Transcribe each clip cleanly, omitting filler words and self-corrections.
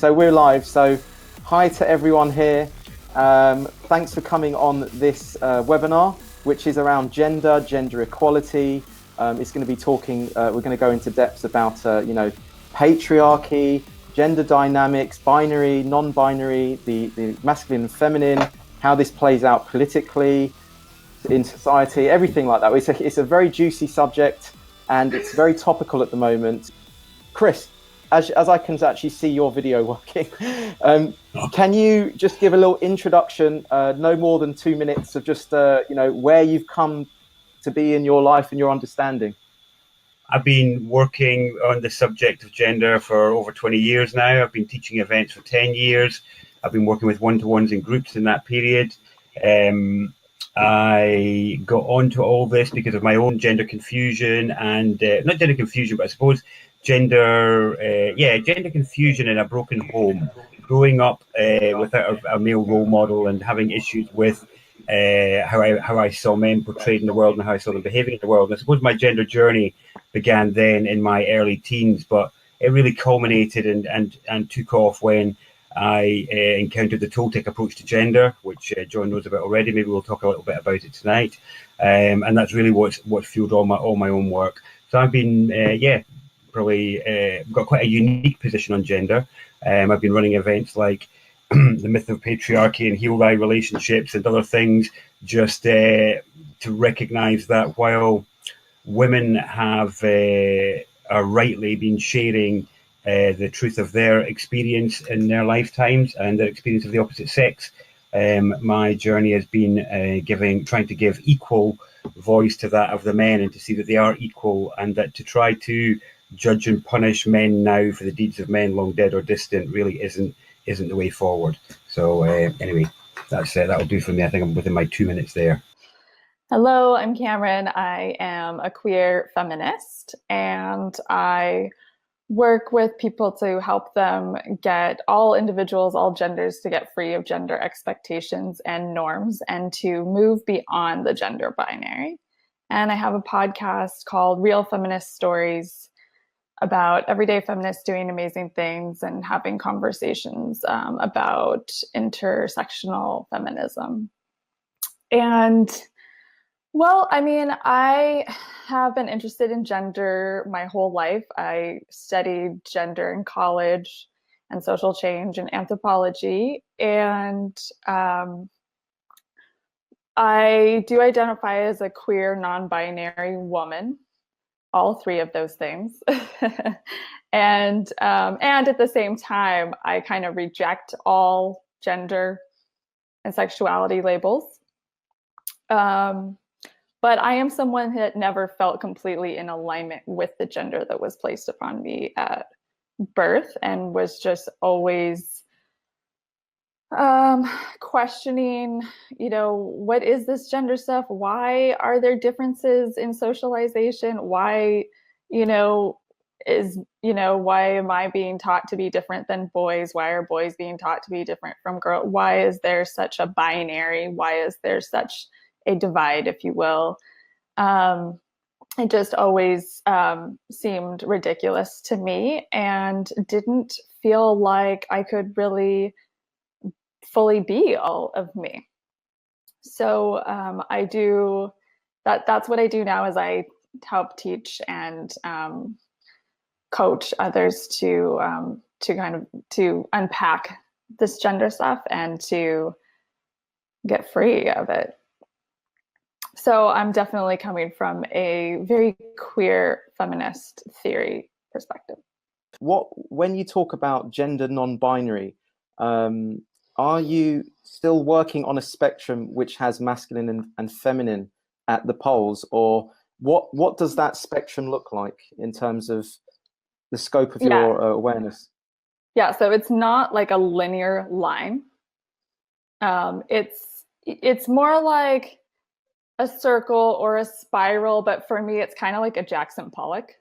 so we're live. So hi to everyone here. Thanks for coming on this webinar, which is around gender equality. It's going to be talking, we're going to go into depth about, patriarchy, gender dynamics, binary, non-binary, the masculine and feminine, how this plays out politically, in society, everything like that. It's a very juicy subject and it's very topical at the moment. Chris, as I can actually see your video working, can you just give a little introduction, no more than 2 minutes, of just where you've come to be in your life and your understanding? I've been working on the subject of gender for over 20 years now. I've been teaching events for 10 years. I've been working with one-to-ones in groups in that period. I got onto all this because of my own gender confusion and not gender confusion, but I suppose gender confusion in a broken home. Growing up without a male role model and having issues with how I saw men portrayed in the world and how I saw them behaving in the world. And I suppose my gender journey began then in my early teens, but it really culminated and took off when I encountered the Toltec approach to gender, which John knows about already. Maybe we'll talk a little bit about it tonight, and that's really what fueled all my own work. So I've been probably got quite a unique position on gender. I've been running events like the myth of patriarchy and heel lie relationships and other things, just to recognise that while women have are rightly been sharing the truth of their experience in their lifetimes and their experience of the opposite sex, my journey has been trying to give equal voice to that of the men, and to see that they are equal, and that to try to judge and punish men now for the deeds of men long dead or distant really isn't the way forward. So anyway, that'll do for me. I think I'm within my 2 minutes there. Hello, I'm Cameron. I am a queer feminist, and I work with people to help them get all individuals, all genders, to get free of gender expectations and norms and to move beyond the gender binary. And I have a podcast called Real Feminist Stories about everyday feminists doing amazing things and having conversations about intersectional feminism. And well, I mean, I have been interested in gender my whole life. I studied gender in college and social change and anthropology. And I do identify as a queer, non-binary woman, all three of those things. And at the same time, I kind of reject all gender and sexuality labels. But I am someone that never felt completely in alignment with the gender that was placed upon me at birth, and was just always questioning, what is this gender stuff? Why are there differences in socialization? Why, why am I being taught to be different than boys? Why are boys being taught to be different from girls? Why is there such a binary? Why is there such a divide, if you will? It just always seemed ridiculous to me, and didn't feel like I could really fully be all of me. So I do that's what I do now, is I help teach and coach others to unpack this gender stuff and to get free of it. So I'm definitely coming from a very queer feminist theory perspective. When you talk about gender non-binary, are you still working on a spectrum which has masculine and feminine at the poles, or what does that spectrum look like in terms of the scope of your awareness? Yeah, so it's not like a linear line. It's more like a circle or a spiral, but for me, it's kind of like a Jackson Pollock.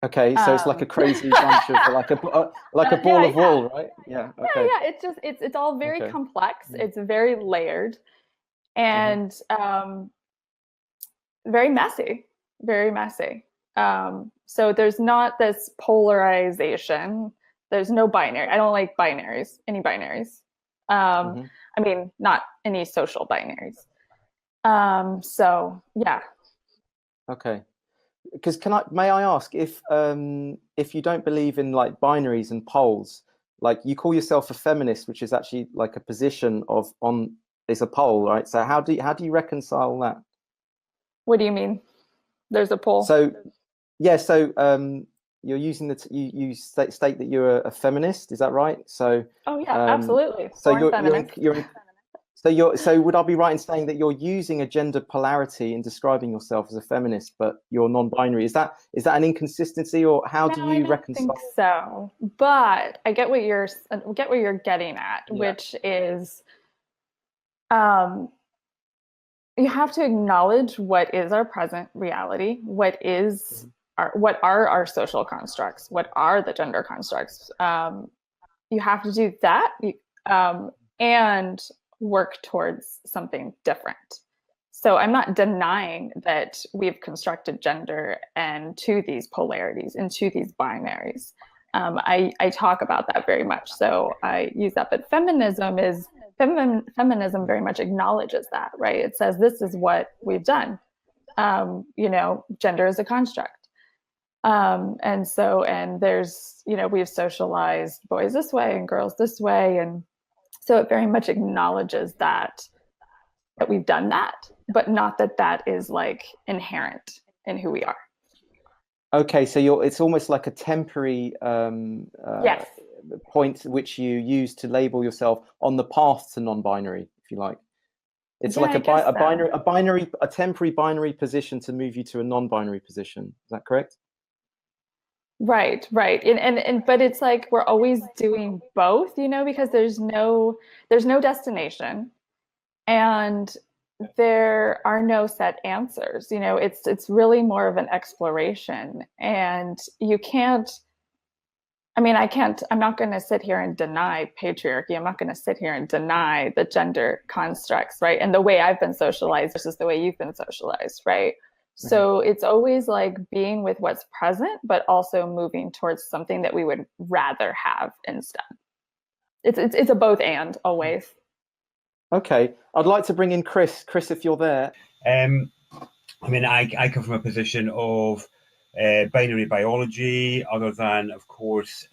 Okay, so it's like a crazy bunch of like a ball of wool, right? Yeah. Okay. Yeah. It's all very complex. It's very layered, and very messy. Very messy. So there's not this polarization. There's no binary. I don't like binaries, any binaries. I mean, not any social binaries. So yeah. Okay. Because may I ask if you don't believe in like binaries and poles, like you call yourself a feminist, which is actually like a position is a pole, right? So how do you reconcile that? What do you mean? There's a pole. So yeah, so you're using you state that you're a feminist, is that right? So oh yeah, absolutely. So so would I be right in saying that you're using a gender polarity in describing yourself as a feminist, but you're non-binary? Is that an inconsistency, or how do you reconcile? I don't think so. But I get what you're getting at, which is you have to acknowledge what is our present reality, what are our social constructs, what are the gender constructs. You have to do that and work towards something different. So I'm not denying that we've constructed gender and to these polarities and to these binaries. I talk about that very much. So I use that, but feminism very much acknowledges that, right? It says this is what we've done. Gender is a construct. And there's, we've socialized boys this way and girls this way. And so it very much acknowledges that we've done that, but not that is like inherent in who we are. Okay, so it's almost like a temporary yes. point which you use to label yourself on the path to non-binary, if you like. It's like a temporary binary position to move you to a non-binary position. Is that correct? Right. And but it's like we're always doing both, because there's no destination and there are no set answers. It's really more of an exploration, and I'm not going to sit here and deny patriarchy. I'm not going to sit here and deny the gender constructs, right? And the way I've been socialized versus the way you've been socialized, right? So it's always like being with what's present, but also moving towards something that we would rather have instead. It's a both and always. Okay, I'd like to bring in Chris. Chris, if you're there. I come from a position of binary biology, other than, of course,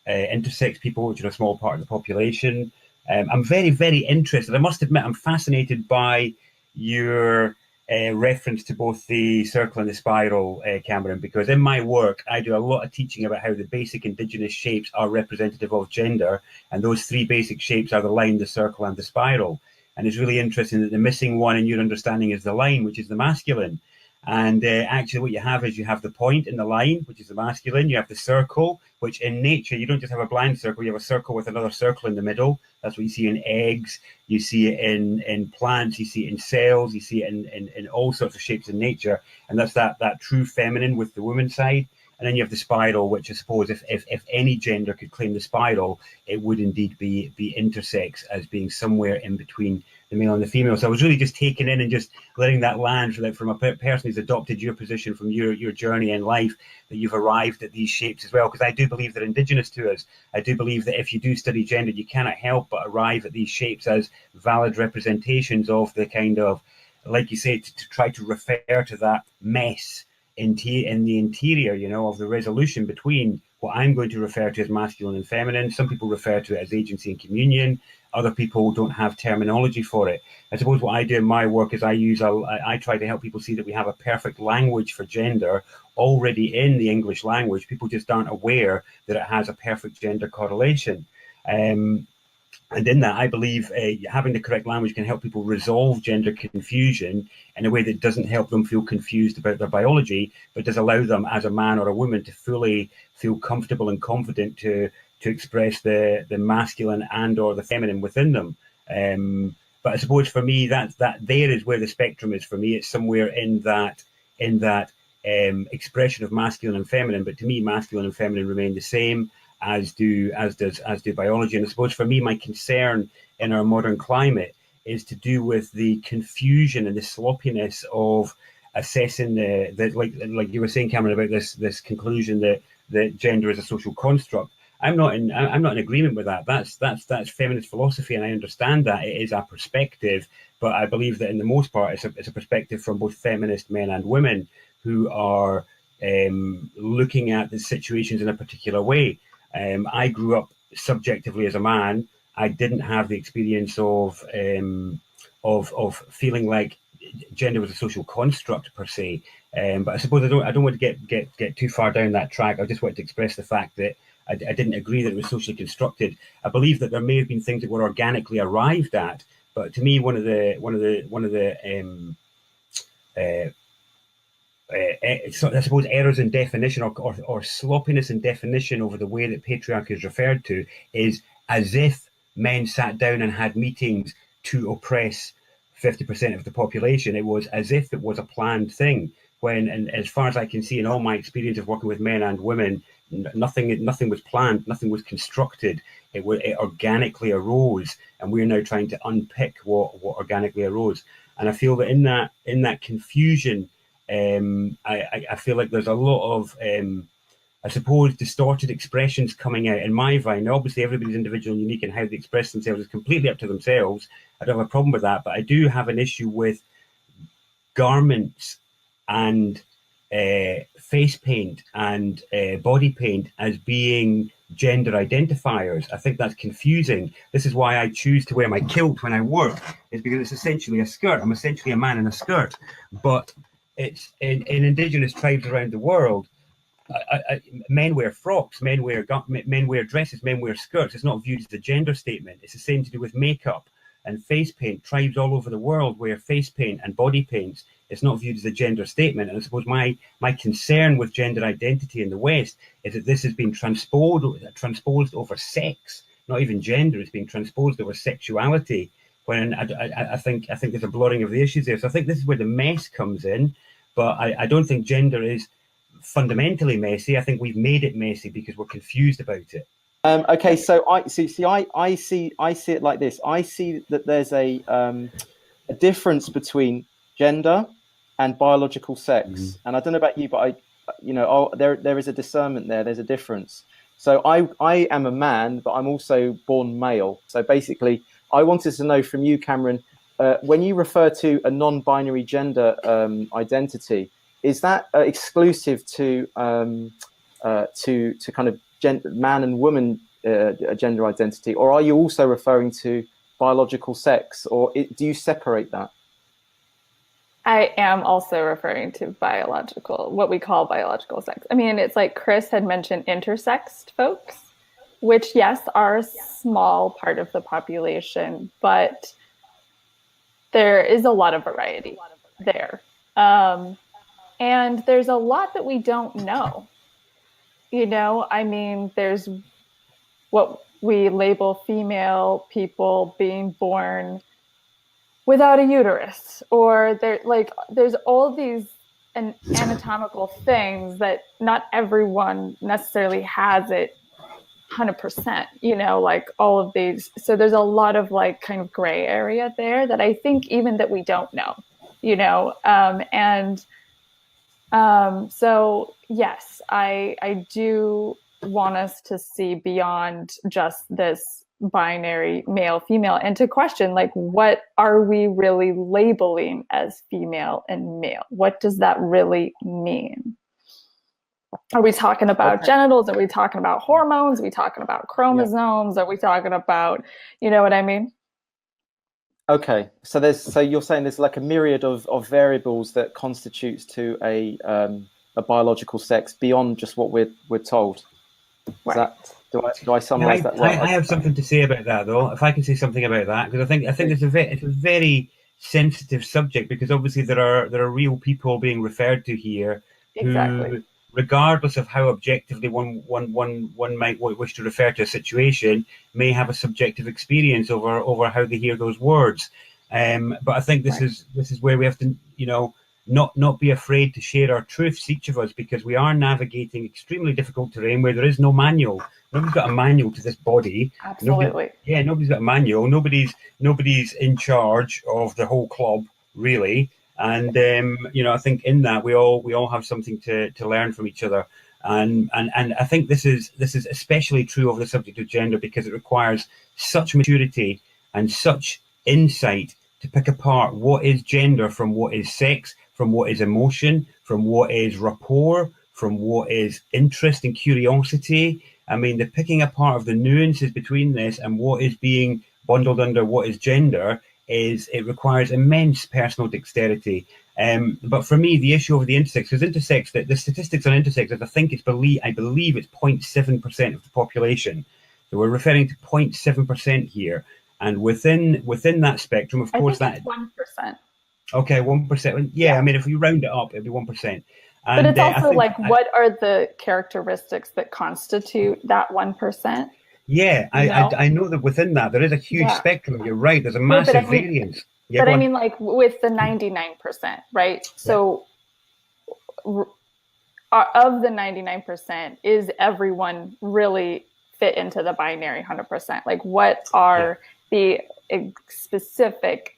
intersex people, which are a small part of the population. I'm very, very interested. I must admit, I'm fascinated by your reference to both the circle and the spiral, Cameron, because in my work, I do a lot of teaching about how the basic indigenous shapes are representative of gender. And those three basic shapes are the line, the circle, and the spiral. And it's really interesting that the missing one in your understanding is the line, which is the masculine. And actually what you have is you have the point in the line, which is the masculine. You have the circle, which in nature, you don't just have a blind circle, you have a circle with another circle in the middle. That's what you see in eggs, you see it in plants, you see it in cells, you see it in all sorts of shapes in nature. And that's that true feminine with the woman side. And then you have the spiral, which I suppose if any gender could claim the spiral, it would indeed be intersex as being somewhere in between the male and the female. So I was really just taking in and just letting that land from a person who's adopted your position from your journey in life, that you've arrived at these shapes as well. Because I do believe they're indigenous to us. I do believe that if you do study gender, you cannot help but arrive at these shapes as valid representations of the kind of, like you say, to try to refer to that mess in the interior, of the resolution between what I'm going to refer to as masculine and feminine. Some people refer to it as agency and communion. Other people don't have terminology for it. I suppose what I do in my work is I try to help people see that we have a perfect language for gender already in the English language. People just aren't aware that it has a perfect gender correlation. And in that, I believe having the correct language can help people resolve gender confusion in a way that doesn't help them feel confused about their biology, but does allow them as a man or a woman to fully feel comfortable and confident to express the masculine and or the feminine within them. But I suppose for me, that there is where the spectrum is for me. It's somewhere in that expression of masculine and feminine. But to me, masculine and feminine remain the same, as do biology. And I suppose for me, my concern in our modern climate is to do with the confusion and the sloppiness of assessing like you were saying, Cameron, about this conclusion that that gender is a social construct. I'm not in agreement with that. That's feminist philosophy, and I understand that it is a perspective, but I believe that in the most part it's a perspective from both feminist men and women who are looking at the situations in a particular way. I grew up subjectively as a man. I didn't have the experience of feeling like gender was a social construct per se. But I suppose I don't want to get too far down that track. I just wanted to express the fact that I didn't agree that it was socially constructed. I believe that there may have been things that were organically arrived at, but to me, one of the I suppose errors in definition or sloppiness in definition over the way that patriarchy is referred to is as if men sat down and had meetings to oppress 50% of the population. It was as if it was a planned thing, when, and as far as I can see in all my experience of working with men and women, nothing was planned, nothing was constructed. It organically arose, and we're now trying to unpick what organically arose. And I feel that in that confusion, I feel like there's a lot of I suppose distorted expressions coming out in my vine. Obviously, everybody's individual and unique, and how they express themselves is completely up to themselves. I don't have a problem with that, but I do have an issue with garments and face paint and body paint as being gender identifiers. I think that's confusing. This is why I choose to wear my kilt when I work, is because it's essentially a skirt. I'm essentially a man in a skirt, but it's in indigenous tribes around the world. Men wear frocks, men wear dresses, men wear skirts. It's not viewed as a gender statement. It's the same to do with makeup and face paint. Tribes all over the world wear face paint and body paints. It's not viewed as a gender statement. And I suppose my concern with gender identity in the West is that this has been transposed over sex, not even gender. It's been transposed over sexuality. When I think there's a blurring of the issues there. So I think this is where the mess comes in. But I don't think gender is fundamentally messy. I think we've made it messy because we're confused about it. Okay, so I see it like this. I see that there's a difference between gender and biological sex, and I don't know about you, but there is a discernment there. There's a difference. So I am a man, but I'm also born male. So basically, I wanted to know from you, Cameron, when you refer to a non-binary gender identity, is that exclusive to kind of man and woman gender identity, or are you also referring to biological sex, or do you separate that? I am also referring to what we call biological sex. I mean, it's like Chris had mentioned intersexed folks, which, yes, are a small part of the population, but there is a lot of variety there. And there's a lot that we don't know. I mean, there's what we label female people being born without a uterus, or there's all these anatomical things that not everyone necessarily has it 100%, like all of these. So there's a lot of kind of gray area there that I think even that we don't know, so yes, I do want us to see beyond just this binary male female and to question what are we really labeling as female and male? What does that really mean? Are we talking about genitals? Are we talking about hormones? Are we talking about chromosomes? Are we talking about, you know what I mean? Okay, so you're saying there's like a myriad of variables that constitutes to a biological sex beyond just what we're told. Right. Do I summarize that well? I have something to say about that, though. If I can say something about that, because I think it's a very sensitive subject, because obviously there are real people being referred to here who, regardless of how objectively one might wish to refer to a situation, may have a subjective experience over how they hear those words. But I think this is where we have to, not be afraid to share our truths, each of us, because we are navigating extremely difficult terrain where there is no manual. Nobody's got a manual to this body. Absolutely. Nobody's got a manual. Nobody's in charge of the whole club, really. And I think in that we all have something to learn from each other. And I think this is especially true of the subject of gender, because it requires such maturity and such insight to pick apart what is gender from what is sex, from what is emotion, from what is rapport, from what is interest and curiosity. I mean, the picking apart of the nuances between this and what is being bundled under what is gender it requires immense personal dexterity. But for me, the issue of the intersex, because intersex, the statistics on intersex, I believe it's 0.7% of the population. So we're referring to 0.7% here. And within that spectrum, of course, I think it's 1%. Okay, 1%. Yeah, I mean, if you round it up, it'd be 1%. But it's also what are the characteristics that constitute that 1%? Yeah, I know that within that there is a huge spectrum. You're right. There's a massive variance. Yeah, but I mean, like with the 99%, right? So of the 99%, is everyone really fit into the binary 100%? Like, what are the specific,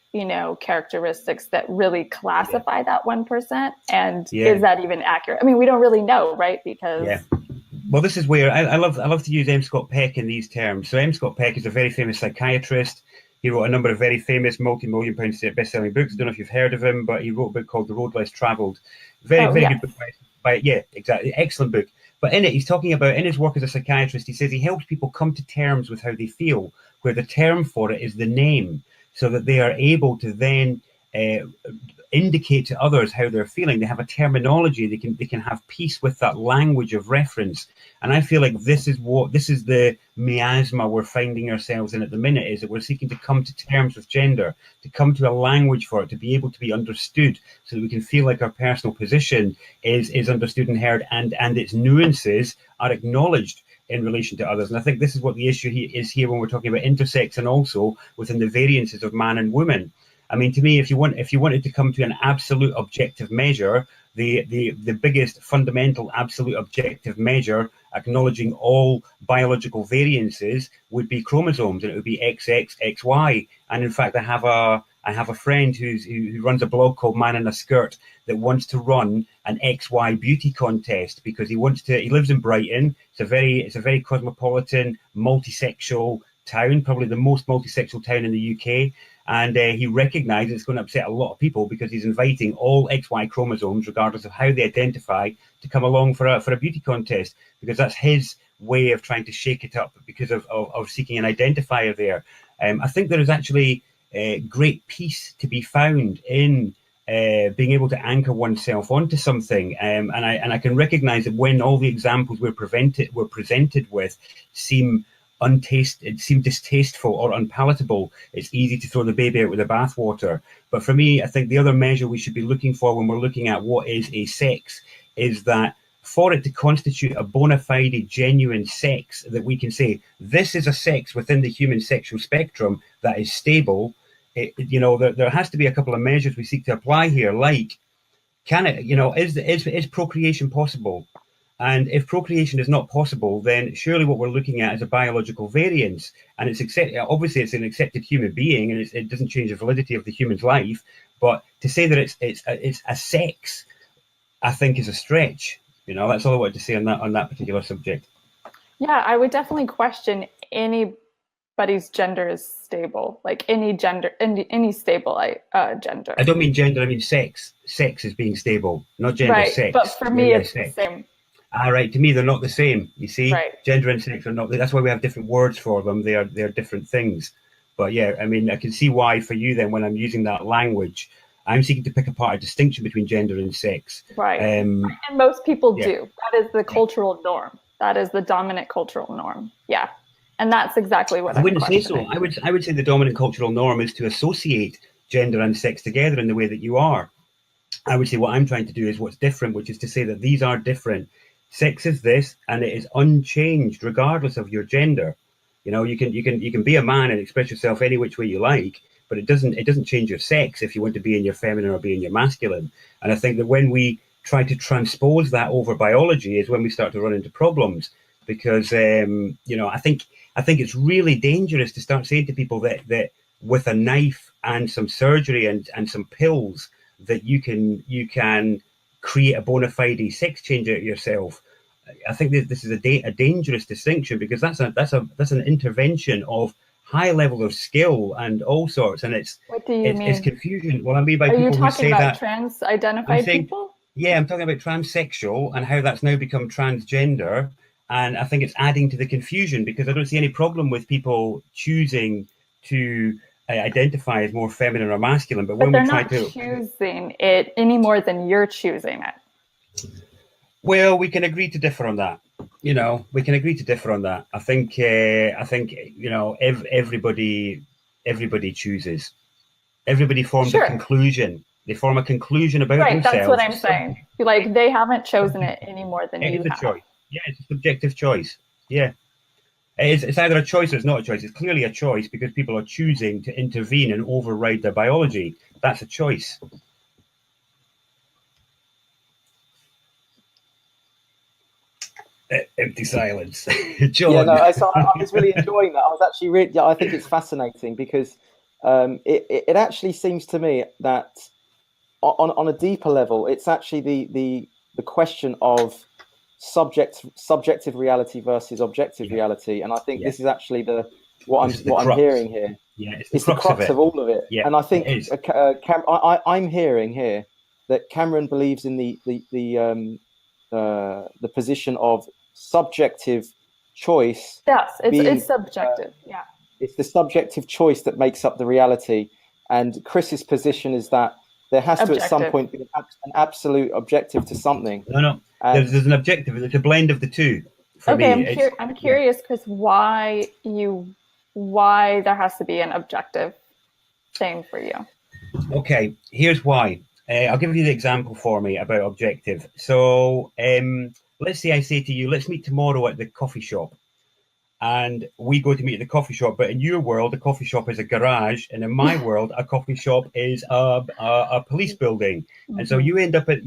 characteristics that really classify that 1%? And is that even accurate? I mean, we don't really know, right? Because well, this is where I love to use M. Scott Peck in these terms. So M. Scott Peck is a very famous psychiatrist. He wrote a number of very famous multi-million-pound best-selling books. I don't know if you've heard of him, but he wrote a book called The Road Less Traveled. Very good book. Exactly. Excellent book. But in it, he's talking about, in his work as a psychiatrist, he says he helps people come to terms with how they feel, where the term for it is the name, so that they are able to then indicate to others how they're feeling. They have a terminology. They can have peace with that language of reference. And I feel like this is the miasma we're finding ourselves in at the minute, is that we're seeking to come to terms with gender, to come to a language for it, to be able to be understood, so that we can feel like our personal position is understood and heard, and its nuances are acknowledged in relation to others. And I think this is what the issue is here when we're talking about intersex, and also within the variances of man and woman. I mean, to me, if you wanted to come to an absolute objective measure, the biggest fundamental absolute objective measure, acknowledging all biological variances, would be chromosomes, and it would be XX, XY. And in fact, I have a friend who runs a blog called Man in a Skirt, that wants to run an XY beauty contest, because he lives in Brighton. It's a very cosmopolitan, multisexual town, probably the most multisexual town in the UK. And he recognizes it's going to upset a lot of people, because he's inviting all XY chromosomes, regardless of how they identify, to come along for a beauty contest, because that's his way of trying to shake it up, because of seeking an identifier there. I think there is actually great peace to be found in being able to anchor oneself onto something. And I can recognize that when all the examples we're presented with seem distasteful or unpalatable, it's easy to throw the baby out with the bathwater. But for me, I think the other measure we should be looking for when we're looking at what is a sex is that for it to constitute a bona fide, genuine sex, that we can say this is a sex within the human sexual spectrum that is stable, there has to be a couple of measures we seek to apply here, like, can it, is procreation possible? And if procreation is not possible, then surely what we're looking at is a biological variance. And obviously it's an accepted human being, and it doesn't change the validity of the human's life. But to say that it's a sex, I think, is a stretch. That's all I wanted to say on that particular subject. Yeah, I would definitely question anybody's gender is stable, like any stable gender. I don't mean gender, I mean sex. Sex is being stable, not gender. Right, sex. But for me, it's the same. Right. To me, they're not the same. You see, right. Gender and sex are not. That's why we have different words for them. They're different things. But yeah, I mean, I can see why for you then, when I'm using that language, I'm seeking to pick apart a distinction between gender and sex. Right. And most people do. That is the cultural norm. That is the dominant cultural norm. Yeah. And that's exactly what I wouldn't say so. I would say the dominant cultural norm is to associate gender and sex together in the way that you are. I would say what I'm trying to do is what's different, which is to say that these are different. Sex is this, and it is unchanged regardless of your gender. You can be a man and express yourself any which way you like, but it doesn't change your sex if you want to be in your feminine or be in your masculine. And I think that when we try to transpose that over biology is when we start to run into problems, because I think it's really dangerous to start saying to people that with a knife and some surgery and some pills that you can create a bona fide sex change out of yourself. I think that this is a dangerous distinction, because that's an intervention of high level of skill and all sorts, and What do you it's mean? confusion. What I mean by Are you people who talking say about that, I'm trans-identified saying, people? yeah, I'm talking about transsexual and how that's now become transgender, and I think it's adding to the confusion, because I don't see any problem with people choosing to identify as more feminine or masculine, but But when we they're try not to, choosing it any more than you're choosing it. well, we can agree to differ on that. You know, we can agree to differ on that. I think you know, everybody chooses. Everybody forms a Sure. conclusion. They form a conclusion about Right, that's what themselves. I'm saying. Like, they haven't chosen it any more than It you is a have. choice. Yeah, it's a subjective choice. Yeah. It's either a choice or it's not a choice. It's clearly a choice, because people are choosing to intervene and override their biology. That's a choice. Empty silence. Yeah, John. no, I was really enjoying that. I was actually really, yeah, I think it's fascinating because it actually seems to me that on a deeper level, it's actually the question of subjective reality versus objective Yeah, reality, and I think yeah. this is actually This is the what I'm crux. hearing here. Yeah, it's the It's the crux of crux it. of all of it, Yeah, and I it think is. I'm hearing here that Cameron believes in the position of subjective choice Yes, being it's subjective. Yeah. it's the subjective choice that makes up the reality. And Chris's position is that there has to at some Objective. point be an absolute objective to something. No, no. And There's an objective. It's a blend of the two. For Okay, me, it's I'm yeah. curious, Chris, why there has to be an objective thing for you. Okay, here's why. I'll give you the example for me about objective. So, let's say I say to you, let's meet tomorrow at the coffee shop. And we go to meet at the coffee shop, but in your world, a coffee shop is a garage, and in my world, a coffee shop is a police building. And so Mm-hmm. you end up at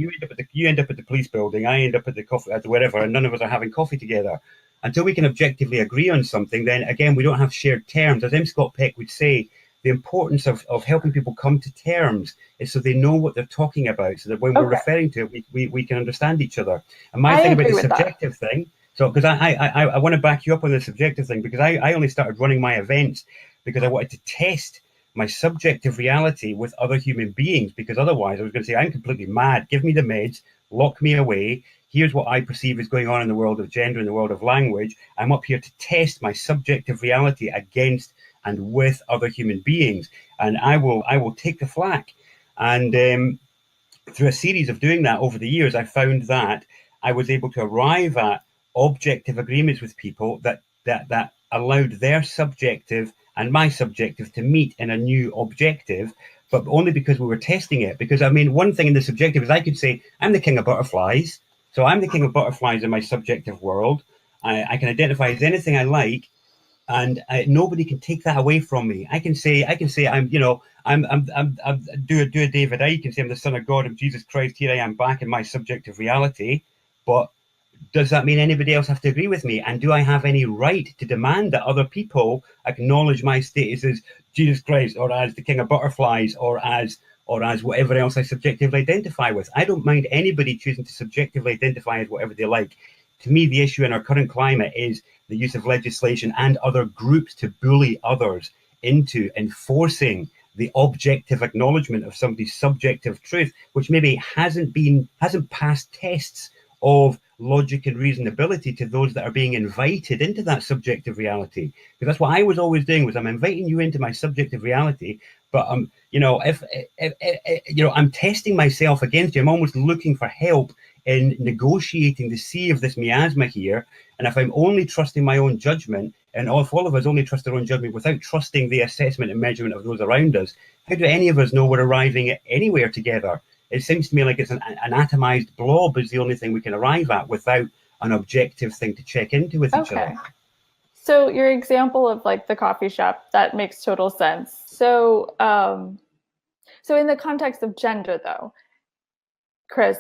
the police building, I end up at the coffee at wherever, and none of us are having coffee together. Until we can objectively agree on something, then again we don't have shared terms. As M. Scott Peck would say, the importance of helping people come to terms is so they know what they're talking about, so that when we're Okay, referring to it, we can understand each other. And my I thing about agree the with that. subjective thing, so because I want to back you up on the subjective thing, because I only started running my events because I wanted to test my subjective reality with other human beings, because otherwise I was going to say, I'm completely mad, give me the meds, lock me away, here's what I perceive is going on in the world of gender, in the world of language. I'm up here to test my subjective reality against and with other human beings, and I will take the flak. And through a series of doing that over the years, I found that I was able to arrive at objective agreements with people that allowed their subjective and my subjective to meet in a new objective, but only because we were testing it. Because I mean, one thing in the subjective is I could say, I'm the king of butterflies. So I'm the king of butterflies in my subjective world. I can identify as anything I like, and nobody can take that away from me. I can say, I'm, you know, I'm do a David Icke and say I'm the son of God, I'm Jesus Christ. Here I am back in my subjective reality. But does that mean anybody else have to agree with me? And do I have any right to demand that other people acknowledge my status as Jesus Christ, or as the king of butterflies, or as whatever else I subjectively identify with? I don't mind anybody choosing to subjectively identify as whatever they like. To me, the issue in our current climate is the use of legislation and other groups to bully others into enforcing the objective acknowledgement of somebody's subjective truth, which maybe hasn't passed tests of logic and reasonability to those that are being invited into that subjective reality. Because that's what I was always doing, was I'm inviting you into my subjective reality, but you know, if you know, I'm testing myself against you. I'm almost looking for help in negotiating the sea of this miasma here. And if I'm only trusting my own judgment, and if all of us only trust our own judgment without trusting the assessment and measurement of those around us, how do any of us know we're arriving at anywhere together? It seems to me like it's an atomized blob is the only thing we can arrive at without an objective thing to check into with each other. Okay. So your example of like the coffee shop, that makes total sense. So, so in the context of gender, though, Chris,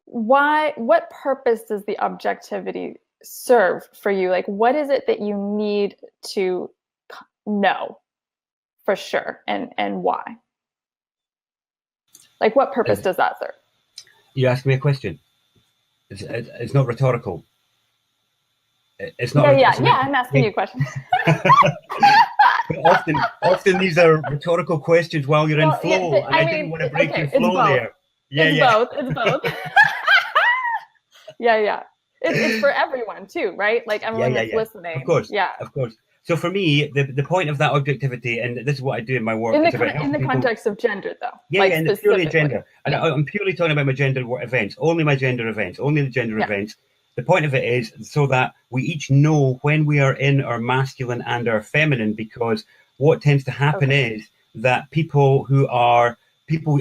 what purpose does the objectivity serve for you? Like, what is it that you need to know for sure, and why? Like, what purpose does that serve? You ask me a question. It's not rhetorical. It's not. Yeah. I'm asking you a question. Often these are rhetorical questions while you're in flow, and I didn't want to break your flow there. It's both. Yeah. It's for everyone too, right? Like everyone that's listening. Of course. Yeah. Of course. So for me, the point of that objectivity, and this is what I do in my work, in is about the context of gender, though. And it's purely gender. And I'm purely talking about my gender events, only my gender events, only the gender events. The point of it is so that we each know when we are in our masculine and our feminine, because what tends to happen is that people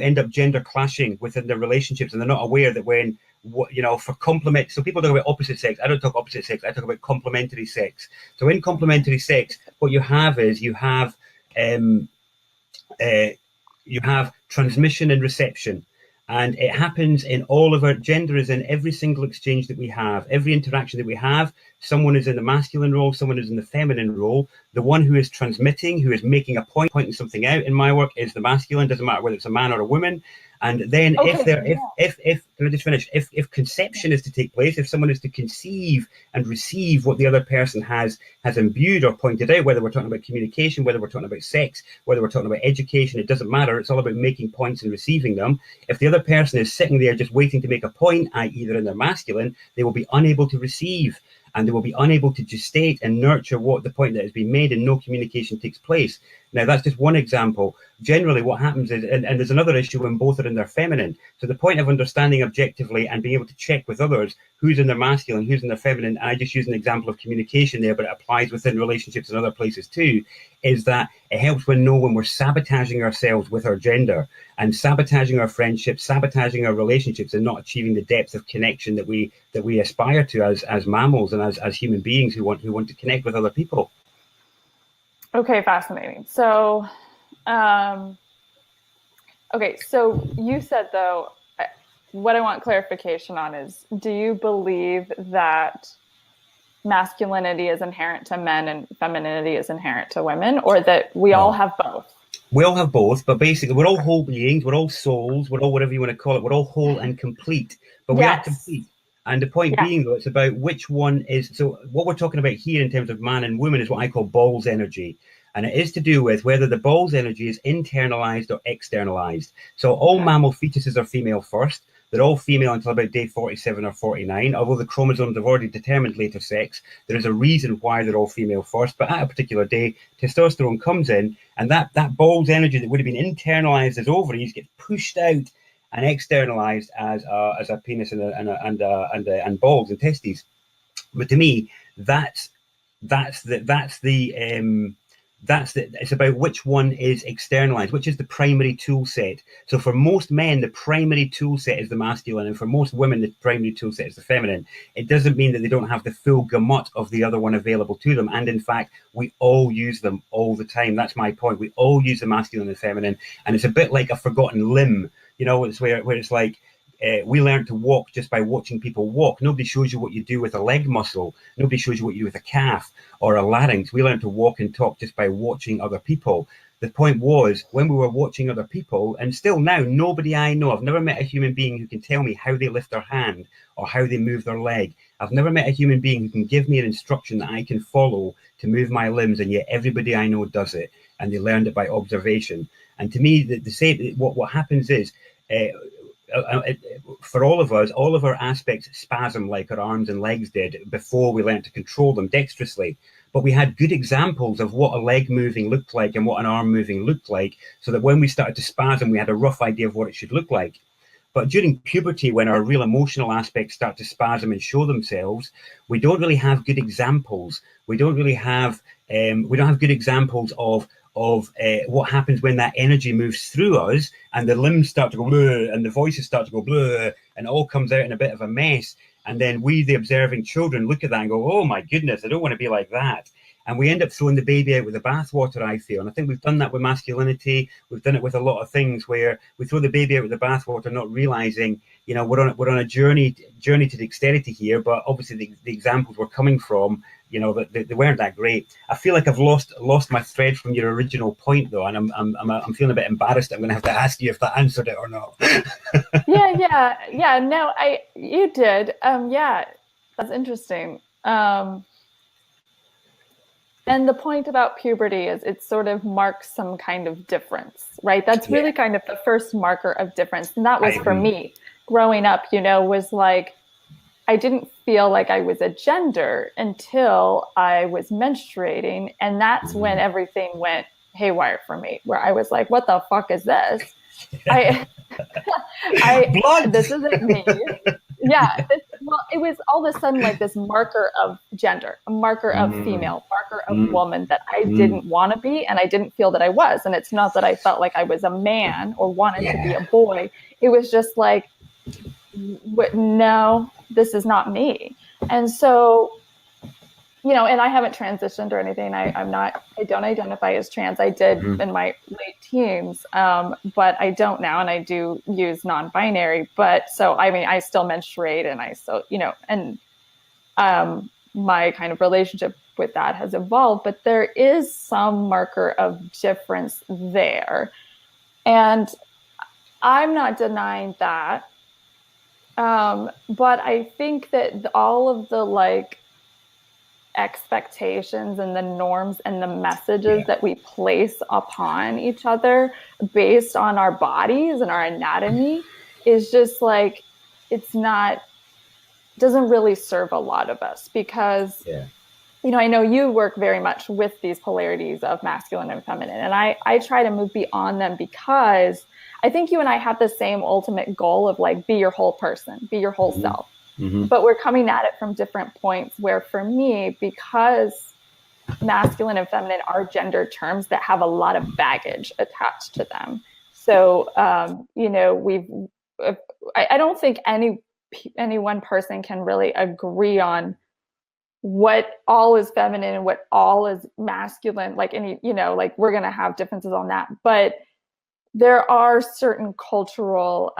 end up gender clashing within their relationships, and they're not aware that when, for compliment, so people talk about opposite sex. I don't talk opposite sex. I talk about complementary sex. So in complementary sex, what you have is you have transmission and reception. And it happens in all of our gender is in every single exchange that we have, every interaction that we have. Someone is in the masculine role, someone is in the feminine role. The one who is transmitting, who is making a point, pointing something out in my work is the masculine. Doesn't matter whether it's a man or a woman. And then if conception is to take place, if someone is to conceive and receive what the other person has imbued or pointed out, whether we're talking about communication, whether we're talking about sex, whether we're talking about education, it doesn't matter. It's all about making points and receiving them. If the other person is sitting there just waiting to make a point, i.e. they're in their masculine, they will be unable to receive, and they will be unable to gestate and nurture what the point that has been made, and no communication takes place. Now, that's just one example. Generally, what happens is, and there's another issue when both are in their feminine. So the point of understanding objectively and being able to check with others who's in their masculine, who's in their feminine, and I just use an example of communication there, but it applies within relationships and other places too, is that it helps when we're sabotaging ourselves with our gender and sabotaging our friendships, sabotaging our relationships, and not achieving the depth of connection that we aspire to as mammals and as human beings who want to connect with other people. Okay, fascinating. So, so you said, though, what I want clarification on is, do you believe that masculinity is inherent to men and femininity is inherent to women, or that we all have both? We all have both, but basically we're all whole beings, we're all souls, we're all whatever you want to call it, we're all whole and complete, but we are complete. And the point being, though, it's about which one is. So what we're talking about here in terms of man and woman is what I call balls energy. And it is to do with whether the balls energy is internalized or externalized. So all mammal fetuses are female first. They're all female until about day 47 or 49. Although the chromosomes have already determined later sex, there is a reason why they're all female first. But at a particular day, testosterone comes in, and that balls energy that would have been internalized as ovaries gets pushed out and externalized as a penis and balls and testes. But to me, it's about which one is externalized, which is the primary tool set. So for most men, the primary tool set is the masculine, and for most women, the primary tool set is the feminine. It doesn't mean that they don't have the full gamut of the other one available to them. And in fact, we all use them all the time. That's my point. We all use the masculine and feminine. And it's a bit like a forgotten limb. It's where it's like, we learn to walk just by watching people walk. Nobody shows you what you do with a leg muscle. Nobody shows you what you do with a calf or a larynx. We learn to walk and talk just by watching other people. The point was, when we were watching other people, and still now, nobody I know, I've never met a human being who can tell me how they lift their hand or how they move their leg. I've never met a human being who can give me an instruction that I can follow to move my limbs, and yet everybody I know does it, and they learned it by observation. And to me, the same, what happens is, for all of us, all of our aspects spasm like our arms and legs did before we learned to control them dexterously. But we had good examples of what a leg moving looked like and what an arm moving looked like, so that when we started to spasm, we had a rough idea of what it should look like. But during puberty, when our real emotional aspects start to spasm and show themselves, we don't really have good examples. We don't have good examples of what happens when that energy moves through us and the limbs start to go bleh, and the voices start to go bleh, and it all comes out in a bit of a mess. And then we, the observing children, look at that and go, oh my goodness, I don't want to be like that. And we end up throwing the baby out with the bathwater, I feel. And I think we've done that with masculinity. We've done it with a lot of things where we throw the baby out with the bathwater, not realizing, we're on a journey to dexterity here. But obviously the examples we're coming from you know, that they weren't that great. I feel like I've lost my thread from your original point though, and I'm feeling a bit embarrassed. I'm going to have to ask you if that answered it or not. Yeah. No, you did. Yeah, that's interesting. And the point about puberty is it sort of marks some kind of difference, right? That's really kind of the first marker of difference. And that was for me growing up, you know, was like, I didn't feel like I was a gender until I was menstruating. And that's when everything went haywire for me, where I was like, what the fuck is this? This isn't me. Yeah. Well, it was all of a sudden like this marker of gender, a marker of female, marker of woman that I didn't want to be, and I didn't feel that I was. And it's not that I felt like I was a man or wanted to be a boy. It was just like, no, this is not me. And so, you know, and I haven't transitioned or anything. I don't identify as trans. I did in my late teens, but I don't now, and I do use non-binary. But so, I mean, I still menstruate, and I still, you know, and my kind of relationship with that has evolved. But there is some marker of difference there, and I'm not denying that. But I think that all of the like expectations and the norms and the messages that we place upon each other based on our bodies and our anatomy is just like, doesn't really serve a lot of us because, you know, I know you work very much with these polarities of masculine and feminine, and I try to move beyond them because I think you and I have the same ultimate goal of like, be your whole person, be your whole self. But we're coming at it from different points where for me, because masculine and feminine are gender terms that have a lot of baggage attached to them. So, you know, I don't think any one person can really agree on what all is feminine and what all is masculine. Like any, you know, like we're going to have differences on that. But there are certain cultural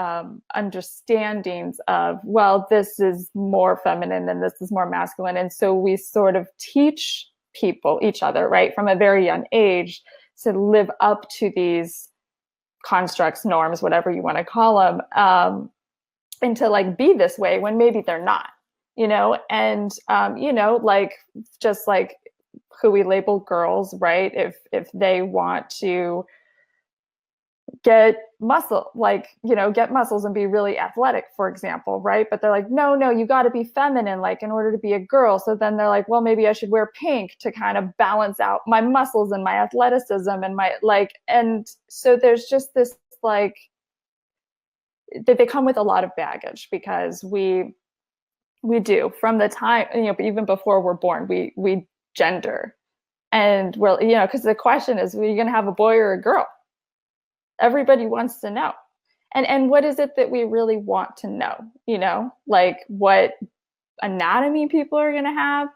understandings of, well, this is more feminine and this is more masculine. And so we sort of teach people, each other, right, from a very young age to live up to these constructs, norms, whatever you want to call them, and to like be this way when maybe they're not, you know, and, you know, like just like who we label girls, right? If they want to get muscle, like, you know, get muscles and be really athletic, for example, right? But they're like, no, you got to be feminine, like in order to be a girl. So then they're like, well, maybe I should wear pink to kind of balance out my muscles and my athleticism and my like, and so there's just this like, they come with a lot of baggage because we do from the time, you know, even before we're born, we gender, and we're, you know, because the question is, are you going to have a boy or a girl? Everybody wants to know. And what is it that we really want to know? You know, like what anatomy people are going to have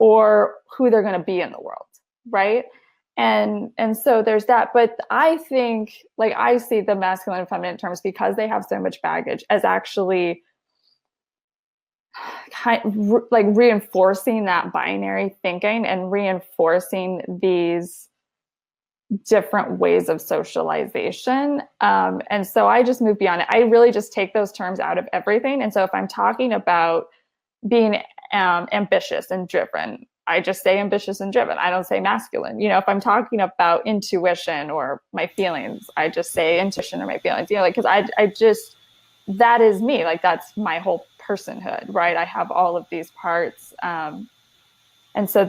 or who they're going to be in the world, right? And so there's that. But I think, like, I see the masculine and feminine terms, because they have so much baggage, as actually like reinforcing that binary thinking and reinforcing these different ways of socialization. And so I just move beyond it. I really just take those terms out of everything. And so if I'm talking about being ambitious and driven, I just say ambitious and driven. I don't say masculine. You know, if I'm talking about intuition or my feelings, I just say intuition or my feelings, you know, like, because I just, that is me. Like, that's my whole personhood, right? I have all of these parts. And so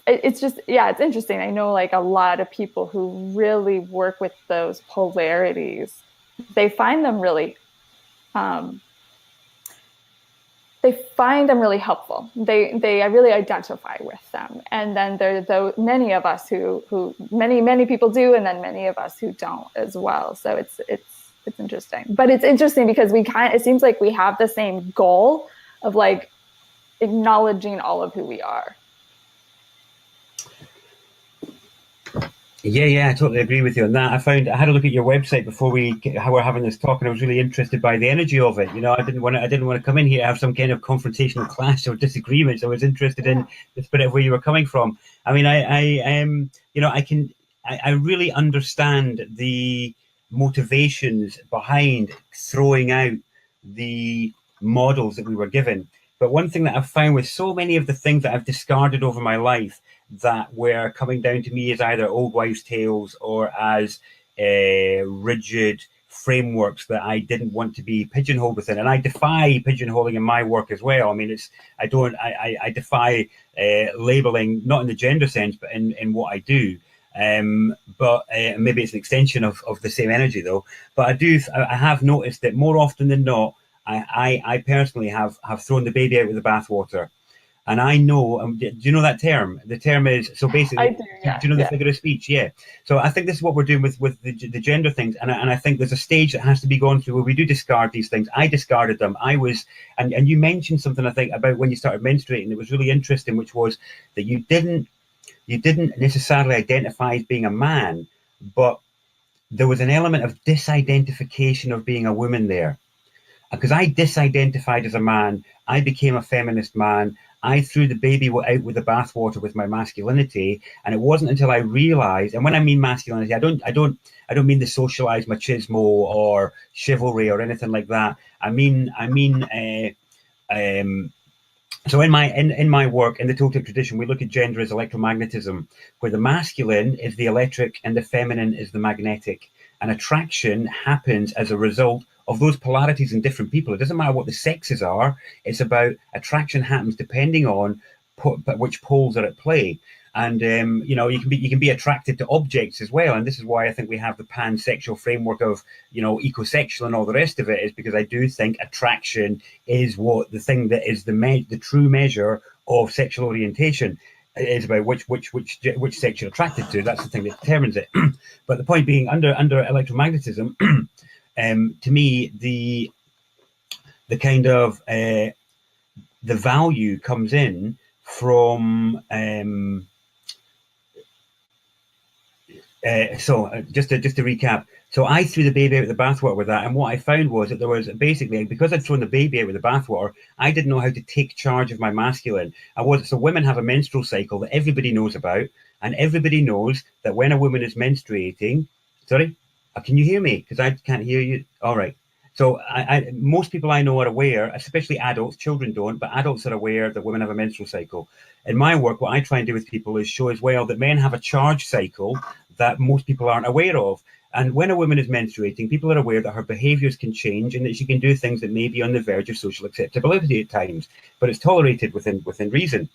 it's just, yeah, it's interesting. I know like a lot of people who really work with those polarities, they find them really, helpful. I really identify with them. And then there many of us who many people do, and then many of us who don't as well. So it's interesting. But it's interesting because it seems like we have the same goal of like acknowledging all of who we are. Yeah, I totally agree with you on that. I had a look at your website before how we're having this talk, and I was really interested by the energy of it. You know, I didn't want to come in here and have some kind of confrontational clash or disagreements. I was interested in the spirit of where you were coming from. I mean, you know, I really understand the motivations behind throwing out the models that we were given. But one thing that I've found with so many of the things that I've discarded over my life that were coming down to me as either old wives' tales or as rigid frameworks that I didn't want to be pigeonholed within. And I defy pigeonholing in my work as well. I mean, I defy labeling, not in the gender sense, but in what I do. But maybe it's an extension of the same energy though. But I have noticed that more often than not, I personally have thrown the baby out with the bathwater. And I know, do you know that term? The term is, so I basically, do, do yeah, you know the yeah. figure of speech? Yeah. So I think this is what we're doing with the gender things. And I think there's a stage that has to be gone through where we do discard these things. I discarded them. And you mentioned something, I think, about when you started menstruating that was really interesting, which was that you didn't necessarily identify as being a man, but there was an element of disidentification of being a woman there. Because I disidentified as a man, I became a feminist man. I threw the baby out with the bathwater with my masculinity, and it wasn't until I realized. And when I mean masculinity, I don't mean the socialized machismo or chivalry or anything like that. Um, so in my work in the Toltec tradition, we look at gender as electromagnetism, where the masculine is the electric and the feminine is the magnetic, and attraction happens as a result of those polarities in different people. It doesn't matter what the sexes are; it's about attraction happens depending on which poles are at play. And you know, you can be attracted to objects as well, and this is why I think we have the pansexual framework of, you know, ecosexual and all the rest of it, is because I do think attraction is what the thing that is the true measure of sexual orientation. It is about which sex you're attracted to. That's the thing that determines it. But the point being, under electromagnetism, to me, the kind of the value comes in from just to recap, so I threw the baby out with the bathwater with that, and what I found was that there was basically, because I'd thrown the baby out with the bathwater, I didn't know how to take charge of my masculine. So women have a menstrual cycle that everybody knows about, and everybody knows that when a woman is menstruating, sorry, can you hear me? Because I can't hear you. All right. So most people I know are aware, especially adults. Children don't, but adults are aware that women have a menstrual cycle. In my work, what I try and do with people is show as well that men have a charge cycle that most people aren't aware of. And when a woman is menstruating, people are aware that her behaviors can change and that she can do things that may be on the verge of social acceptability at times, but it's tolerated within reason.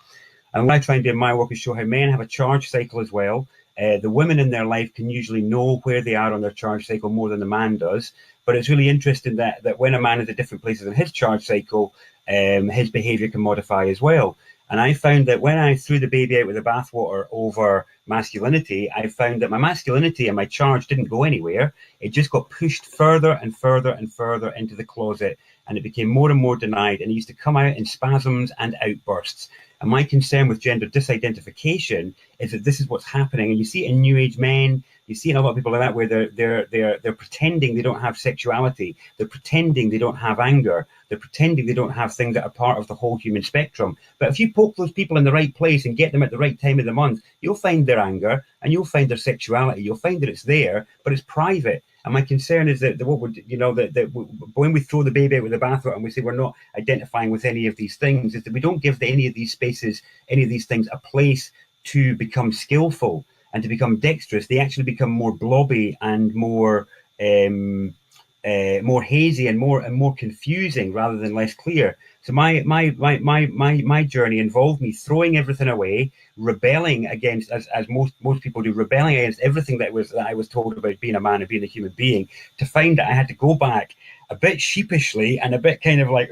And what I try and do in my work is show how men have a charge cycle as well. The women in their life can usually know where they are on their charge cycle more than the man does. But it's really interesting that when a man is at different places in his charge cycle, his behavior can modify as well. And I found that when I threw the baby out with the bathwater over masculinity, I found that my masculinity and my charge didn't go anywhere. It just got pushed further and further and further into the closet, and it became more and more denied. And it used to come out in spasms and outbursts. And my concern with gender disidentification is that this is what's happening. And you see it in New Age men, you see in a lot of people like that, where they're pretending they don't have sexuality, they're pretending they don't have anger, they're pretending they don't have things that are part of the whole human spectrum. But if you poke those people in the right place and get them at the right time of the month, you'll find their anger and you'll find their sexuality. You'll find that it's there, but it's private. And my concern is that what would, you know, that when we throw the baby out with the bathwater and we say we're not identifying with any of these things, is that we don't give any of these spaces, any of these things, a place to become skillful and to become dexterous. They actually become more blobby and more hazy and more confusing rather than less clear. So my journey involved me throwing everything away, rebelling against, as most people do, rebelling against everything that I was told about being a man and being a human being, to find that I had to go back a bit sheepishly and a bit kind of like,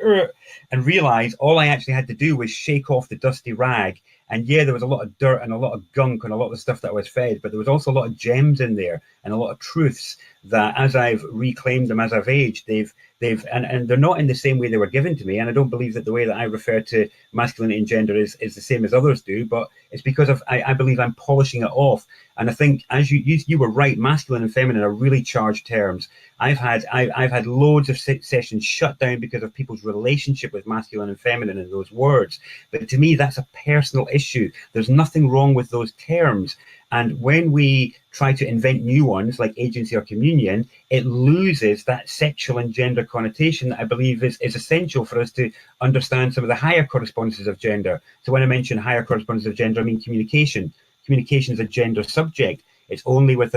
and realize all I actually had to do was shake off the dusty rag. And yeah, there was a lot of dirt and a lot of gunk and a lot of stuff that I was fed, but there was also a lot of gems in there. and a lot of truths that, as I've reclaimed them, as I've aged, and they're not in the same way they were given to me. And I don't believe that the way that I refer to masculinity and gender is the same as others do, but it's because I believe I'm polishing it off. And I think, as you were right, masculine and feminine are really charged terms. I've had loads of sessions shut down because of people's relationship with masculine and feminine and those words. But to me, that's a personal issue. There's nothing wrong with those terms. And when we try to invent new ones like agency or communion, it loses that sexual and gender connotation that I believe is essential for us to understand some of the higher correspondences of gender. So when I mention higher correspondences of gender, I mean communication. Communication is a gender subject. It's only with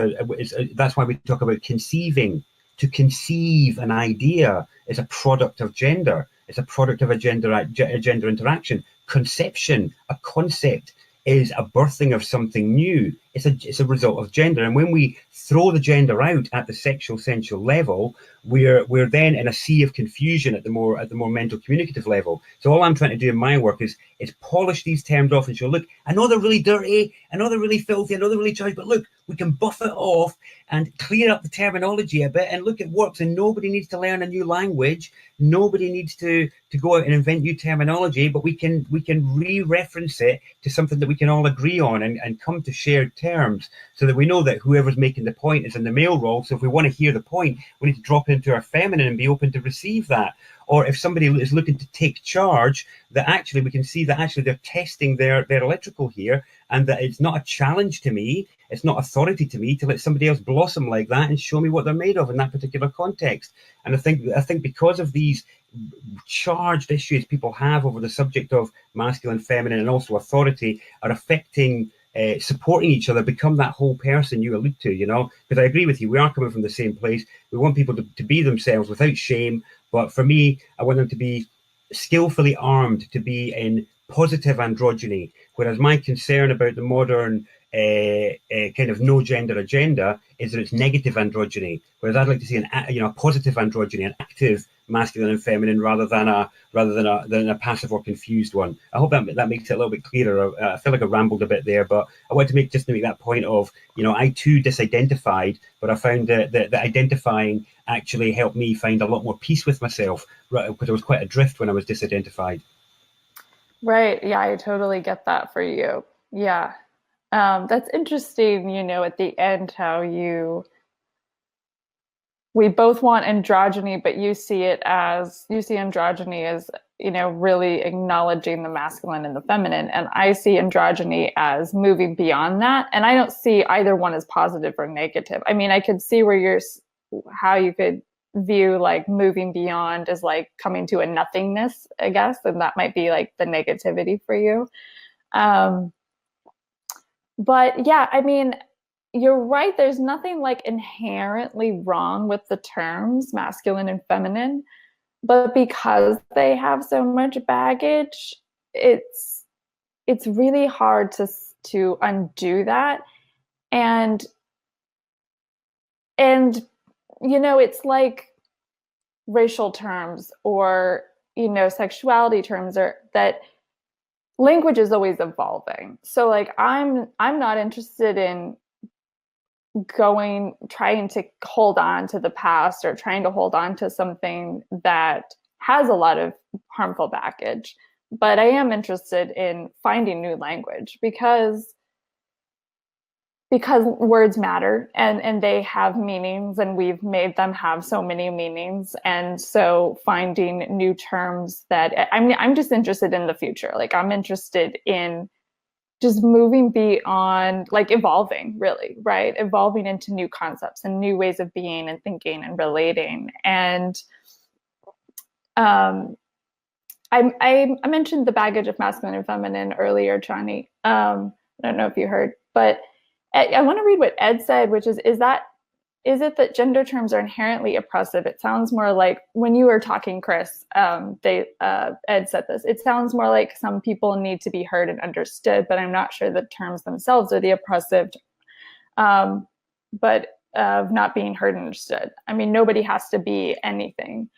that's why we talk about conceiving. To conceive an idea is a product of gender. It's a product of a gender interaction. Conception, a concept, is a birthing of something new. It's a result of gender. And when we throw the gender out at the sexual sensual level, we're then in a sea of confusion at the more mental communicative level. So all I'm trying to do in my work is polish these terms off and show, look, I know they're really dirty, I know they're really filthy, I know they're really charged, but look, we can buff it off and clear up the terminology a bit, and look, it works. And nobody needs to learn a new language. Nobody needs to go out and invent new terminology, but we can re-reference it to something that we can all agree on and come to shared terms, so that we know that whoever's making the point is in the male role. So if we want to hear the point, we need to drop into our feminine and be open to receive that. Or if somebody is looking to take charge, that actually we can see that actually they're testing their electrical here, and that it's not a challenge to me, it's not authority to me to let somebody else blossom like that and show me what they're made of in that particular context. And I think because of these charged issues people have over the subject of masculine, feminine, and also authority are affecting supporting each other, become that whole person you allude to, because I agree with you, we are coming from the same place. We want people to be themselves without shame, but for me, I want them to be skillfully armed to be in positive androgyny, whereas my concern about the modern kind of no gender agenda is that it's negative androgyny, whereas I'd like to see a positive androgyny, an active masculine and feminine, rather than a passive or confused one. I hope that makes it a little bit clearer. I feel like I rambled a bit there, but I wanted to make that point of, I too disidentified, but I found that identifying actually helped me find a lot more peace with myself, right, because I was quite adrift when I was disidentified. Right. Yeah, I totally get that for you. Yeah. That's interesting, at the end, how we both want androgyny, but you see androgyny as, really acknowledging the masculine and the feminine. And I see androgyny as moving beyond that. And I don't see either one as positive or negative. I mean, I could see how you could view like moving beyond as like coming to a nothingness, I guess. And that might be like the negativity for you. But yeah, I mean, you're right. There's nothing like inherently wrong with the terms masculine and feminine, but because they have so much baggage, it's really hard to undo that. And it's like racial terms or sexuality terms, or that language is always evolving. So like I'm not interested in trying to hold on to the past or trying to hold on to something that has a lot of harmful baggage. But I am interested in finding new language because words matter and they have meanings, and we've made them have so many meanings. And so finding new terms that I'm just interested in the future. Like I'm interested in just moving beyond, like evolving, really, right? Evolving into new concepts and new ways of being and thinking and relating. And I mentioned the baggage of masculine and feminine earlier, Johnny. I don't know if you heard, but I want to read what Ed said, which is it that gender terms are inherently oppressive? It sounds more like, when you were talking, Chris, Ed said this, it sounds more like some people need to be heard and understood, but I'm not sure the terms themselves are the oppressive, but of not being heard and understood. I mean, nobody has to be anything.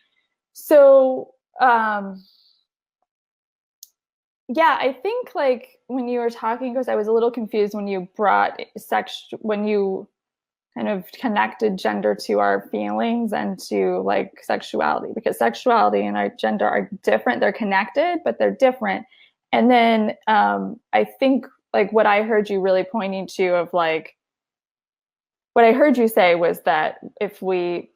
So, yeah, I think like when you were talking, because I was a little confused when you brought when you kind of connected gender to our feelings and to like sexuality, because sexuality and our gender are different. They're connected, but they're different. And then I think like what I heard you really pointing to of like, what I heard you say was that if we,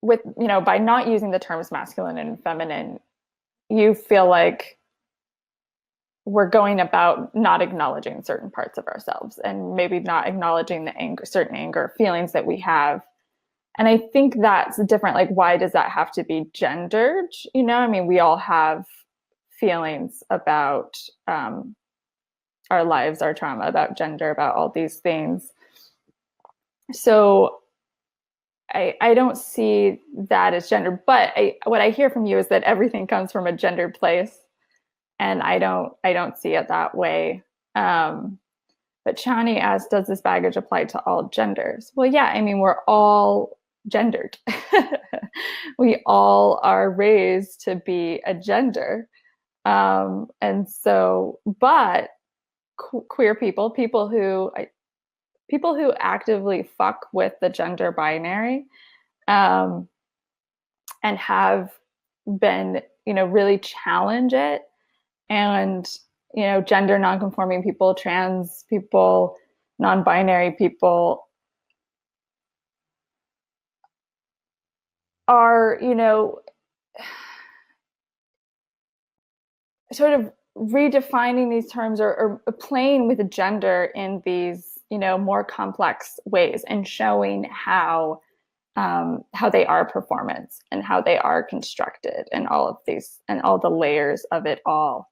with, you know, by not using the terms masculine and feminine, you feel like we're going about not acknowledging certain parts of ourselves and maybe not acknowledging the anger, certain anger feelings that we have. And I think that's different. Like, why does that have to be gendered? You know, I mean, we all have feelings about our lives, our trauma, about gender, about all these things. So I don't see that as gender, but what I hear from you is that everything comes from a gendered place. And I don't see it that way. But Chani asks, does this baggage apply to all genders? Well, yeah, I mean, we're all gendered. We all are raised to be a gender. And so, but queer people, people who actively fuck with the gender binary, and have been, you know, really challenge it. And, you know, gender nonconforming people, trans people, non-binary people are, you know, sort of redefining these terms or playing with gender in these, you know, more complex ways and showing how they are performance and how they are constructed and all of these and all the layers of it all.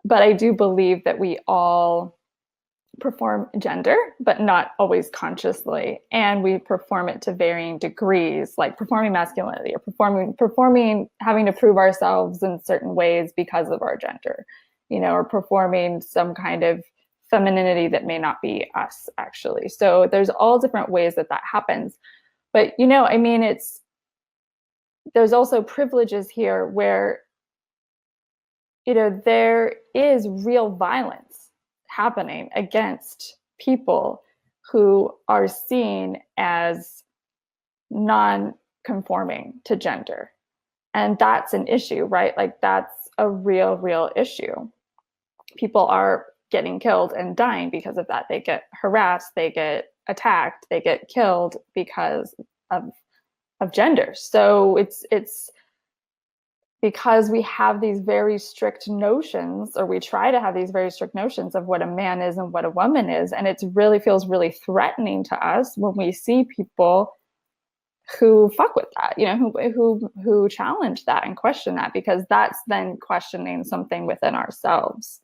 But I do believe that we all perform gender, but not always consciously. And we perform it to varying degrees, like performing masculinity or performing having to prove ourselves in certain ways because of our gender, you know, or performing some kind of femininity that may not be us actually. So there's all different ways that happens. But, you know, I mean, there's also privileges here where, you know, there is real violence happening against people who are seen as non-conforming to gender. And that's an issue, right? Like, that's a real issue. People are getting killed and dying because of that. They get harassed, they get attacked, they get killed because of gender. So it's because we have these very strict notions, or we try to have these very strict notions of what a man is and what a woman is. And it really feels really threatening to us when we see people who fuck with that, you know, who challenge that and question that, because that's then questioning something within ourselves.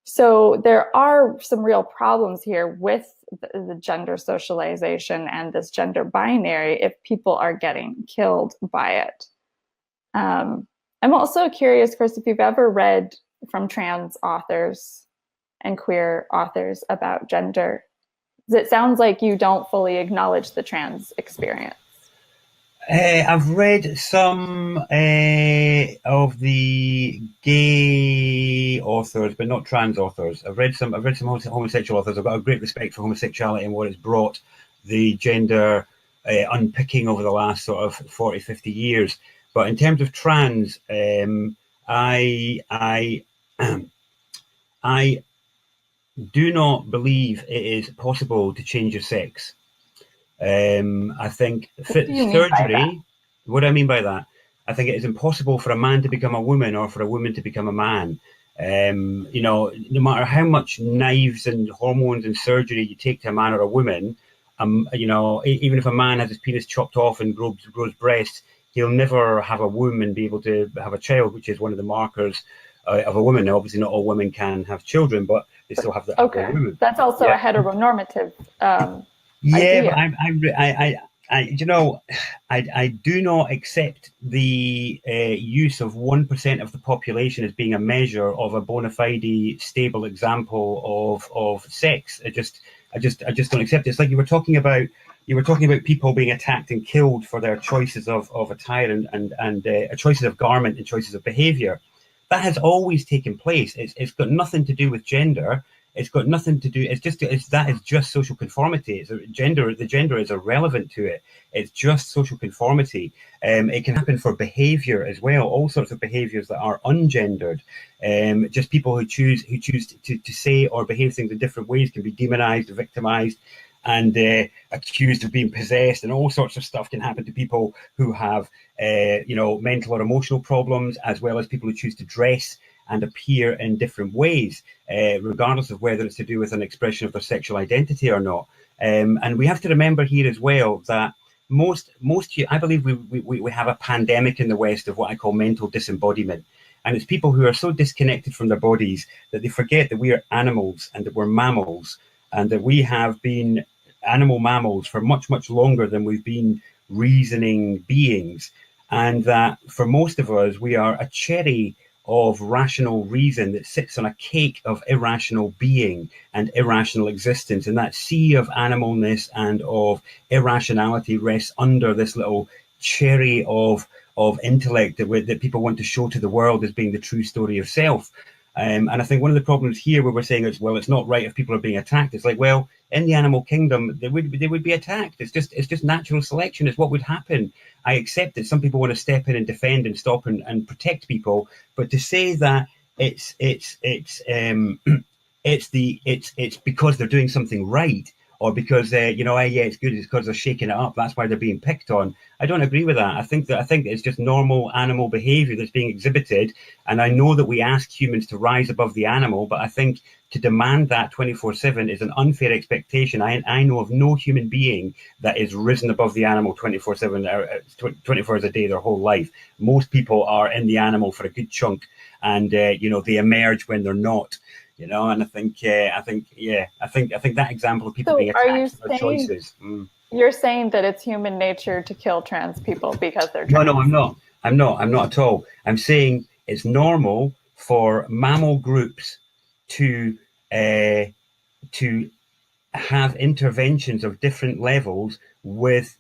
So there are some real problems here with the gender socialization and this gender binary if people are getting killed by it. I'm also curious, Chris, if you've ever read from trans authors and queer authors about gender. It sounds like you don't fully acknowledge the trans experience. I've read some of the gay authors, but not trans authors. I've read some homosexual authors. I've got a great respect for homosexuality and what it's brought the gender unpicking over the last sort of 40, 50 years. But in terms of trans, I do not believe it is possible to change your sex. I think surgery, what do I mean by that? I think it is impossible for a man to become a woman or for a woman to become a man. You know, no matter how much knives and hormones and surgery you take to a man or a woman, you know, even if a man has his penis chopped off and grows breasts, he'll never have a womb and be able to have a child, which is one of the markers of a woman. Now, obviously, not all women can have children, but they still have the okay. women. That's also a heteronormative yeah, idea. but you know, I do not accept the use of 1% of the population as being a measure of a bona fide, stable example of sex. I just don't accept it. It's like you were talking about people being attacked and killed for their choices of attire and choices of garment and choices of behaviour. That has always taken place. It's got nothing to do with gender. It's got nothing to do. That is just social conformity. It's gender. The gender is irrelevant to it. It's just social conformity. It can happen for behaviour as well. All sorts of behaviours that are ungendered. Just people who choose to say or behave things in different ways can be demonised, victimised, and accused of being possessed, and all sorts of stuff can happen to people who have, mental or emotional problems, as well as people who choose to dress and appear in different ways, regardless of whether it's to do with an expression of their sexual identity or not. And we have to remember here as well that I believe we have a pandemic in the West of what I call mental disembodiment. And it's people who are so disconnected from their bodies that they forget that we are animals and that we're mammals, and that we have been animal mammals for much, much longer than we've been reasoning beings. And that for most of us, we are a cherry of rational reason that sits on a cake of irrational being and irrational existence. And that sea of animalness and of irrationality rests under this little cherry of intellect that people want to show to the world as being the true story of self. And I think one of the problems here where we're saying it's not right if people are being attacked. It's like, well, in the animal kingdom, they would be attacked. It's just natural selection. It's what would happen. I accept that some people want to step in and defend and stop and protect people, but to say that it's because they're doing something right, or because it's good, it's because they're shaking it up, that's why they're being picked on. I don't agree with that. I think it's just normal animal behavior that's being exhibited. And I know that we ask humans to rise above the animal, but I think to demand that 24/7 is an unfair expectation. I know of no human being that is risen above the animal 24/7, 24 hours a day, their whole life. Most people are in the animal for a good chunk, and they emerge when they're not. And I think that example of people being attacked for their choices. You're saying that it's human nature to kill trans people because they're trans? No, I'm not. I'm not at all. I'm saying it's normal for mammal groups to have interventions of different levels with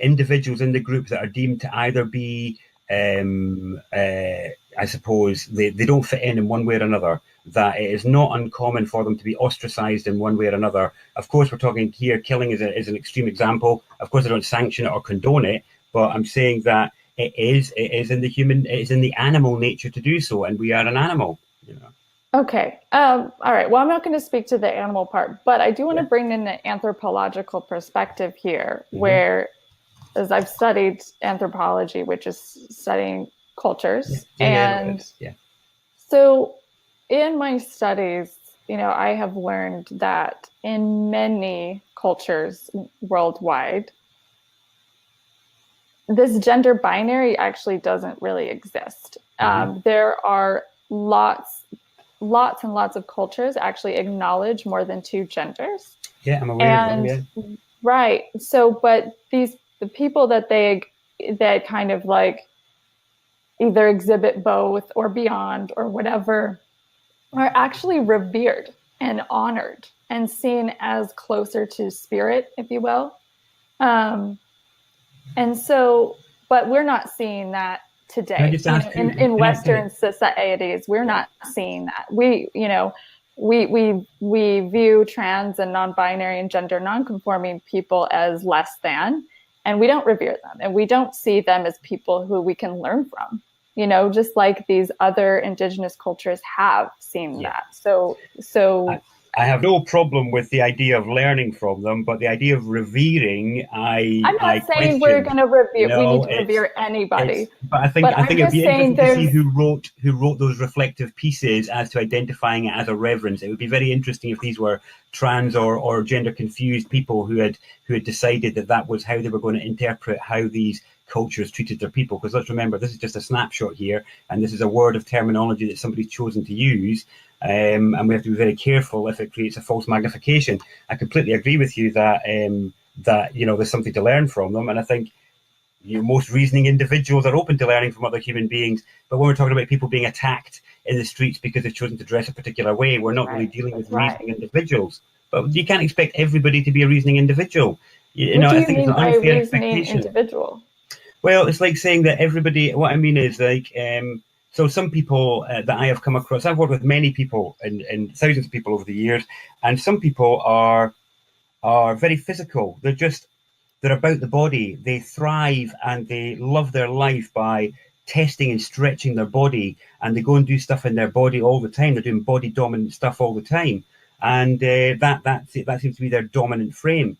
individuals in the group that are deemed to either be, I suppose, they don't fit in one way or another, that it is not uncommon for them to be ostracized in one way or another. Of course, we're talking here, killing is an extreme example. Of course, I don't sanction it or condone it, but I'm saying that it is in the animal nature to do so, and we are an animal. Okay. All right. Well, I'm not going to speak to the animal part, but I do want to bring in an anthropological perspective here, where, as I've studied anthropology, which is studying cultures, so in my studies, I have learned that in many cultures worldwide, this gender binary actually doesn't really exist. There are lots and lots of cultures actually acknowledge more than two genders. Yeah, I'm aware of them, yeah. Right. So, but the people that kind of like either exhibit both or beyond or whatever are actually revered and honored and seen as closer to spirit, if you will. And so, but we're not seeing that today. In Western societies, we're not seeing that. We view trans and non-binary and gender non-conforming people as less than, and we don't revere them, and we don't see them as people who we can learn from. Just like these other indigenous cultures have seen that. So I have no problem with the idea of learning from them, but the idea of revering, I'm not saying we're going to revere. We need to revere anybody. But I think it'd be interesting to see who wrote those reflective pieces as to identifying it as a reverence. It would be very interesting if these were trans or gender confused people who had decided that was how they were going to interpret how these cultures treated their people. Because let's remember, this is just a snapshot here, and this is a word of terminology that somebody's chosen to use. And we have to be very careful if it creates a false magnification. I completely agree with you that there's something to learn from them, and I think most reasoning individuals are open to learning from other human beings. But when we're talking about people being attacked in the streets because they've chosen to dress a particular way, we're not really dealing with reasoning individuals. But you can't expect everybody to be a reasoning individual. I think it's an unfair expectation. Individual? Well, it's like saying that everybody. What I mean is like. So some people that I have come across, I've worked with many people and thousands of people over the years, and some people are very physical. They're about the body. They thrive and they love their life by testing and stretching their body, and they go and do stuff in their body all the time. They're doing body dominant stuff all the time, and that seems to be their dominant frame.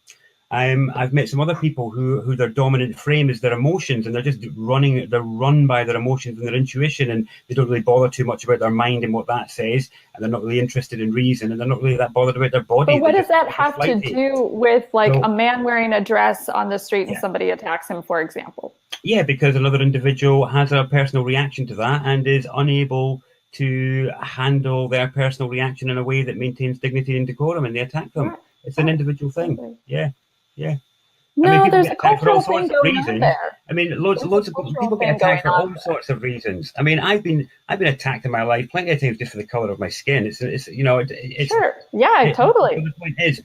I've met some other people who their dominant frame is their emotions, and they're just run by their emotions and their intuition, and they don't really bother too much about their mind and what that says, and they're not really interested in reason, and they're not really that bothered about their body. But what does that have to do with like a man wearing a dress on the street and somebody attacks him, for example? Yeah, because another individual has a personal reaction to that and is unable to handle their personal reaction in a way that maintains dignity and decorum, and they attack them. Right. It's an individual thing. Absolutely. Yeah. No, I mean, there's a cultural thing going on there. I mean, loads of people get attacked for all sorts of reasons. I mean, I've been attacked in my life plenty of times just for the color of my skin. It's sure. Yeah, totally. The point is,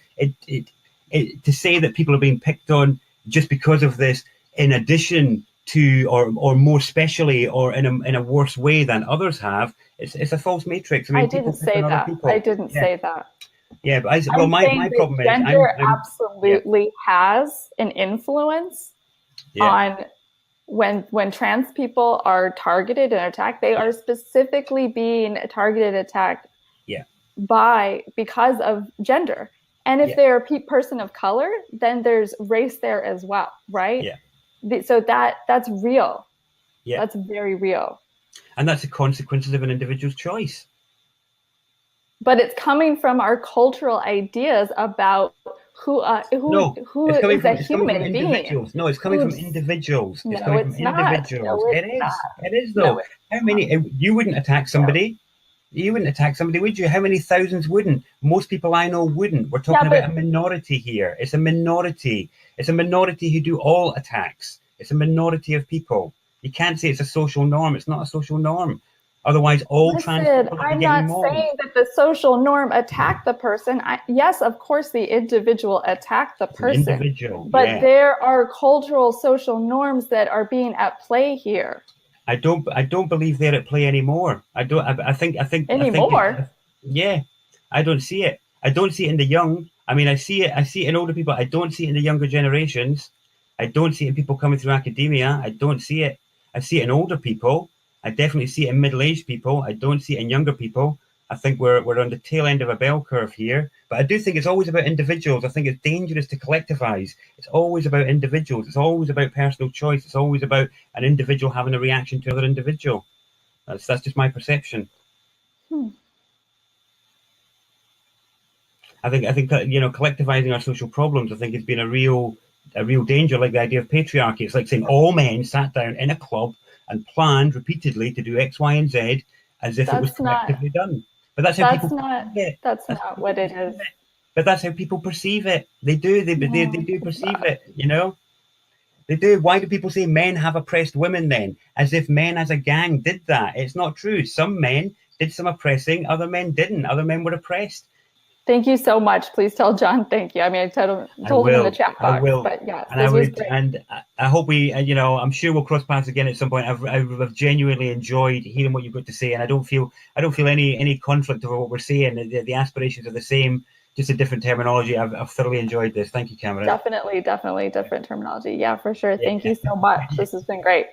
to say that people are being picked on just because of this, in addition to or more specially or in a worse way than others have, it's a false matrix. I mean, I didn't say that. I didn't say that. Yeah, but my problem is gender absolutely has an influence on when trans people are targeted and attacked. They are specifically being targeted, attacked because of gender. And if they're a person of color, then there's race there as well, right? Yeah. So that's real. Yeah, that's very real. And that's the consequences of an individual's choice. But it's coming from our cultural ideas about who is a human being. No, it's coming from individuals. It's coming from individuals. It is though. No, how many? You wouldn't attack somebody. You wouldn't attack somebody, would you? How many thousands wouldn't? Most people I know wouldn't. We're talking about a minority here. It's a minority. It's a minority who do all attacks. It's a minority of people. You can't say it's a social norm. It's not a social norm. Otherwise, trans people I'm not saying that the social norm attacked the person. Yes, of course, the individual attacked the person. But there are cultural social norms that are being at play here. I don't believe they're at play anymore. I think anymore. I don't see it. I don't see it in the young. I mean, I see it in older people. I don't see it in the younger generations. I don't see it in people coming through academia. I don't see it. I see it in older people. I definitely see it in middle-aged people. I don't see it in younger people. I think we're on the tail end of a bell curve here. But I do think it's always about individuals. I think it's dangerous to collectivize. It's always about individuals. It's always about personal choice. It's always about an individual having a reaction to another individual. That's just my perception. I think collectivizing our social problems, I think, has been a real danger, like the idea of patriarchy. It's like saying all men sat down in a club and planned repeatedly to do X, Y, and Z as if it was collectively done. But that's how people perceive it. That's not what it is. But that's how people perceive it. They do. They do perceive it. You know, they do. Why do people say men have oppressed women then? As if men as a gang did that. It's not true. Some men did some oppressing. Other men didn't. Other men were oppressed. Thank you so much. Please tell John thank you. I mean, I told him in the chat box. I will. But yeah, and I hope we, I'm sure we'll cross paths again at some point. I've genuinely enjoyed hearing what you've got to say, and I don't feel any conflict over what we're saying. The aspirations are the same, just a different terminology. I've thoroughly enjoyed this. Thank you, Cameron. Definitely different terminology. Yeah, for sure. Thank you so much. This has been great.